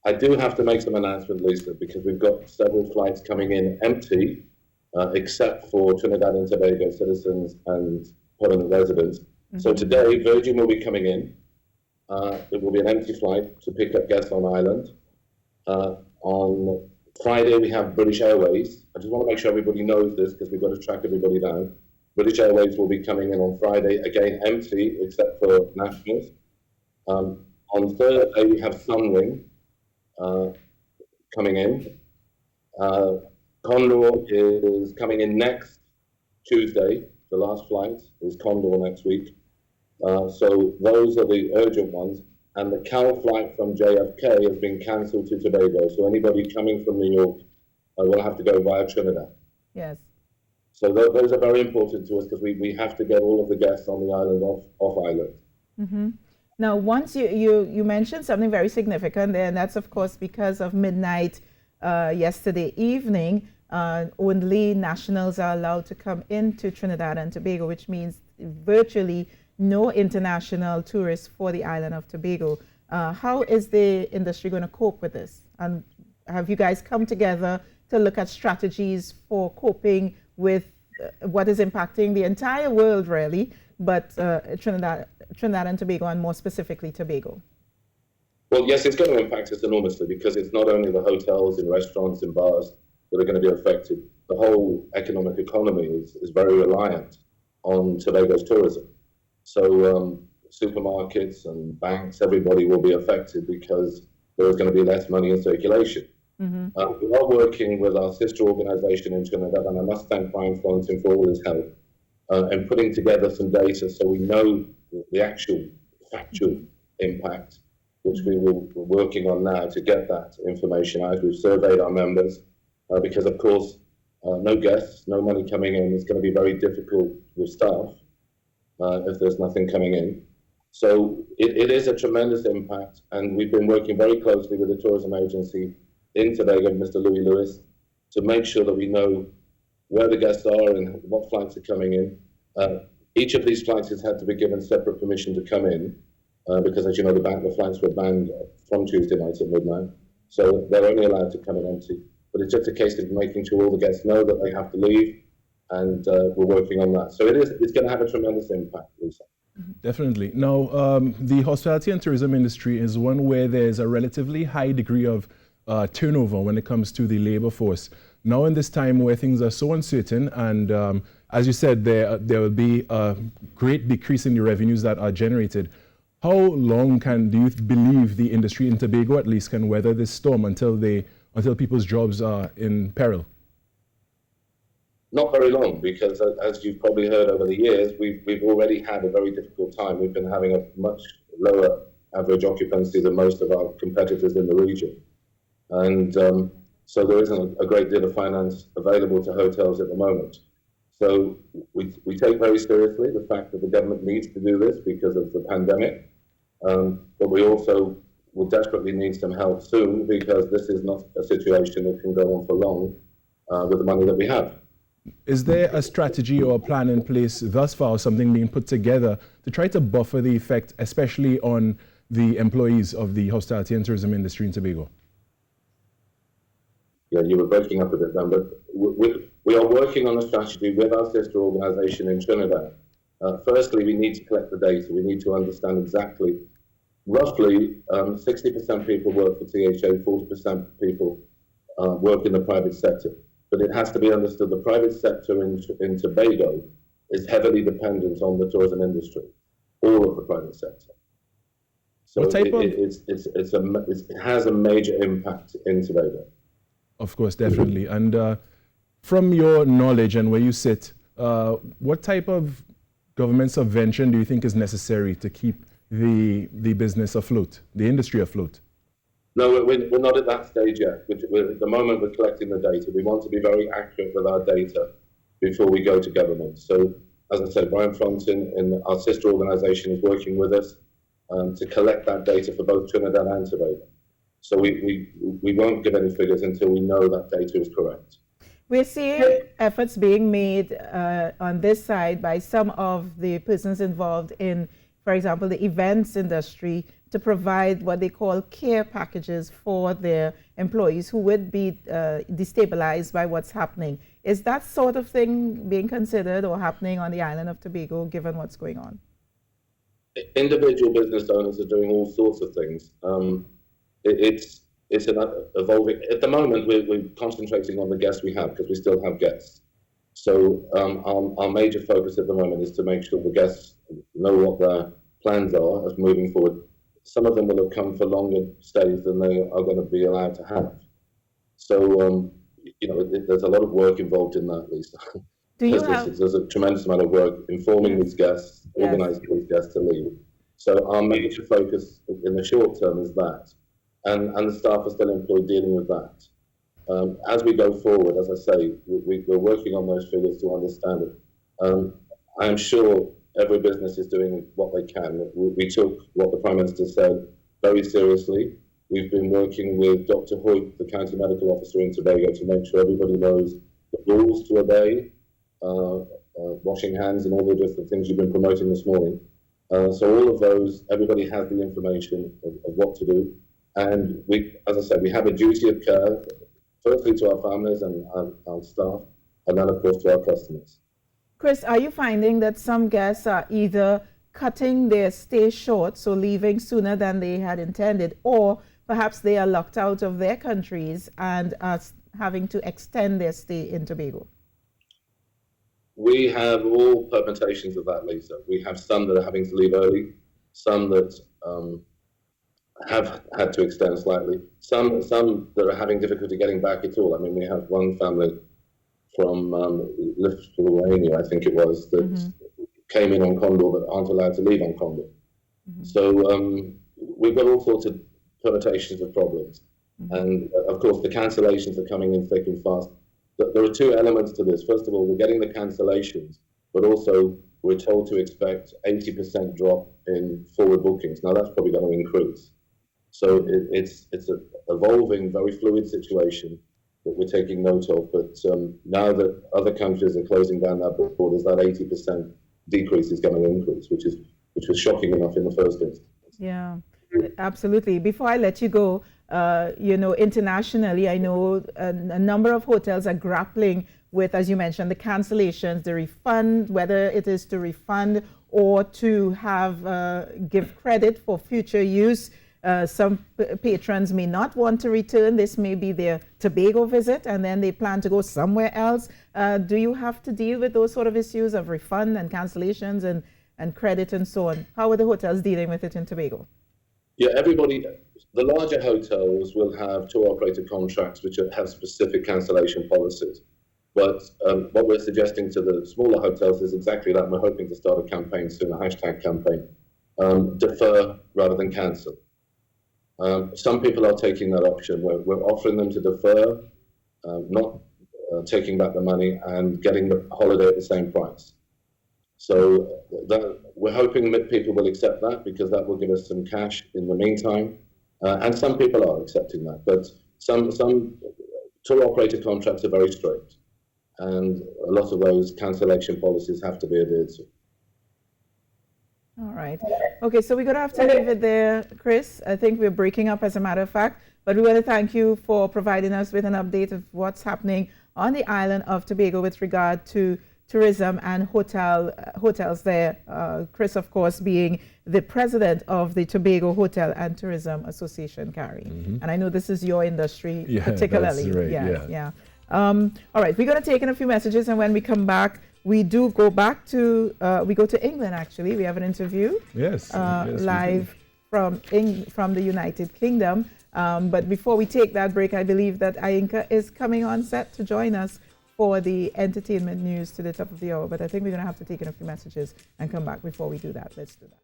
I do have to make some announcement, Lisa, because we've got several flights coming in empty, except for Trinidad and Tobago citizens and permanent residents. So today, Virgin will be coming in. It will be an empty flight to pick up guests on island. On Friday, we have British Airways. I just want to make sure everybody knows this because we've got to track everybody down. British Airways will be coming in on Friday, again empty, except for nationals. On Thursday, we have Sunwing coming in. Condor is coming in next Tuesday. The last flight is Condor next week. So those are the urgent ones. And the Cal flight from JFK has been cancelled to Tobago. So anybody coming from New York will have to go via Trinidad. Yes. So those are very important to us because we have to get all of the guests on the island off island. Now, once you mentioned something very significant there, and that's, of course, because of midnight yesterday evening, only nationals are allowed to come into Trinidad and Tobago, which means virtually no international tourists for the island of Tobago. How is the industry going to cope with this? And have you guys come together to look at strategies for coping with what is impacting the entire world, really, but Trinidad and Tobago, and more specifically Tobago? Well, yes, it's going to impact us enormously because it's not only the hotels and restaurants and bars that are going to be affected. The whole economic economy is very reliant on Tobago's tourism. So supermarkets and banks, everybody will be affected because there is going to be less money in circulation. We are working with our sister organisation in Trinidad, and I must thank Brian Frontin for all his help in putting together some data so we know the actual factual impact, which we're working on now to get that information out. We've surveyed our members because, of course, no guests, no money coming in. It's going to be very difficult with staff if there's nothing coming in. So it is a tremendous impact, and we've been working very closely with the tourism agency in Tobago, Mr. Louis Lewis, to make sure that we know where the guests are and what flights are coming in. Each of these flights has had to be given separate permission to come in because, as you know, the flights were banned from Tuesday night at midnight. So they're only allowed to come in empty. But it's just a case of making sure all the guests know that they have to leave, and we're working on that. So it's going to have a tremendous impact, Lisa. Definitely. Now, the hospitality and tourism industry is one where there's a relatively high degree of turnover when it comes to the labor force. Now in this time where things are so uncertain and as you said, there will be a great decrease in the revenues that are generated. How long do you believe the industry in Tobago at least can weather this storm until people's jobs are in peril? Not very long, because as you've probably heard over the years, we've already had a very difficult time. We've been having a much lower average occupancy than most of our competitors in the region. And so there isn't a great deal of finance available to hotels at the moment. So we take very seriously the fact that the government needs to do this because of the pandemic. But we also will desperately need some help soon, because this is not a situation that can go on for long with the money that we have. Is there a strategy or a plan in place thus far, or something being put together to try to buffer the effect, especially on the employees of the hospitality and tourism industry in Tobago? Yeah, you were breaking up a bit then, but we are working on a strategy with our sister organisation in Trinidad. Firstly, we need to collect the data. We need to understand exactly, roughly 60% people work for THA, 40% people work in the private sector. But it has to be understood the private sector in Tobago is heavily dependent on the tourism industry, all of the private sector. So it has a major impact in Tobago. Of course, definitely. And from your knowledge and where you sit, what type of government subvention do you think is necessary to keep the business afloat, the industry afloat? No, we're not at that stage yet. At the moment, we're collecting the data. We want to be very accurate with our data before we go to government. So, as I said, Brian Frontin and our sister organisation is working with us to collect that data for both Trinidad and Tobago. So we won't give any figures until we know that data is correct. We're seeing efforts being made on this side by some of the persons involved in, for example, the events industry, to provide what they call care packages for their employees who would be destabilized by what's happening. Is that sort of thing being considered or happening on the island of Tobago, given what's going on? Individual business owners are doing all sorts of things. It's an evolving. At the moment, we're concentrating on the guests we have because we still have guests. So our major focus at the moment is to make sure the guests know what their plans are as moving forward. Some of them will have come for longer stays than they are going to be allowed to have. So, there's a lot of work involved in that, Lisa. There's a tremendous amount of work informing these guests, organizing these guests to leave. So our major focus in the short term is that. And the staff are still employed dealing with that. As we go forward, as I say, we're working on those figures to understand it. I'm sure every business is doing what they can. We took what the Prime Minister said very seriously. We've been working with Dr. Hoyt, the County Medical Officer in Tobago, to make sure everybody knows the rules to obey, washing hands and all the different things you've been promoting this morning. So all of those, everybody has the information of what to do. And as I said, we have a duty of care, firstly to our families and our staff, and then of course to our customers. Chris, are you finding that some guests are either cutting their stay short, so leaving sooner than they had intended, or perhaps they are locked out of their countries and are having to extend their stay in Tobago? We have all permutations of that, Lisa. We have some that are having to leave early, some that have had to extend slightly, some that are having difficulty getting back at all. I mean, we have one family from Lithuania, I think it was, that came in on Condor but aren't allowed to leave on Condor. So we've got all sorts of permutations of problems. And of course, the cancellations are coming in thick and fast. There are two elements to this. First of all, we're getting the cancellations, but also we're told to expect 80% drop in forward bookings. Now that's probably going to increase. So it's an evolving, very fluid situation that we're taking note of. But now that other countries are closing down their borders, that 80% decrease is going to increase, which was shocking enough in the first instance. Yeah, absolutely. Before I let you go, internationally, I know a number of hotels are grappling with, as you mentioned, the cancellations, the refund, whether it is to refund or to have give credit for future use. Some patrons may not want to return. This may be their Tobago visit, and then they plan to go somewhere else. Do you have to deal with those sort of issues of refund and cancellations and credit and so on? How are the hotels dealing with it in Tobago? Yeah, the larger hotels will have tour operator contracts which have specific cancellation policies. But what we're suggesting to the smaller hotels is exactly that. We're hoping to start a campaign soon, a hashtag campaign. Defer rather than cancel. Some people are taking that option. We're offering them to defer, not taking back the money and getting the holiday at the same price. So we're hoping that people will accept that because that will give us some cash in the meantime. And some people are accepting that. But some tour operator contracts are very strict. And a lot of those cancellation policies have to be adhered to. All right. Okay, so we're going to have to leave it there, Chris. I think we're breaking up as a matter of fact, but we want to thank you for providing us with an update of what's happening on the island of Tobago with regard to tourism and hotels there. Chris, of course, being the president of the Tobago Hotel and Tourism Association, Carrie. And I know this is your industry particularly. That's right, yeah. All right, we're going to take in a few messages, and when we come back, we do go back to, we go to England, actually. We have an interview live from the United Kingdom. But before we take that break, I believe that Ayinka is coming on set to join us for the entertainment news to the top of the hour. But I think we're going to have to take in a few messages and come back before we do that. Let's do that.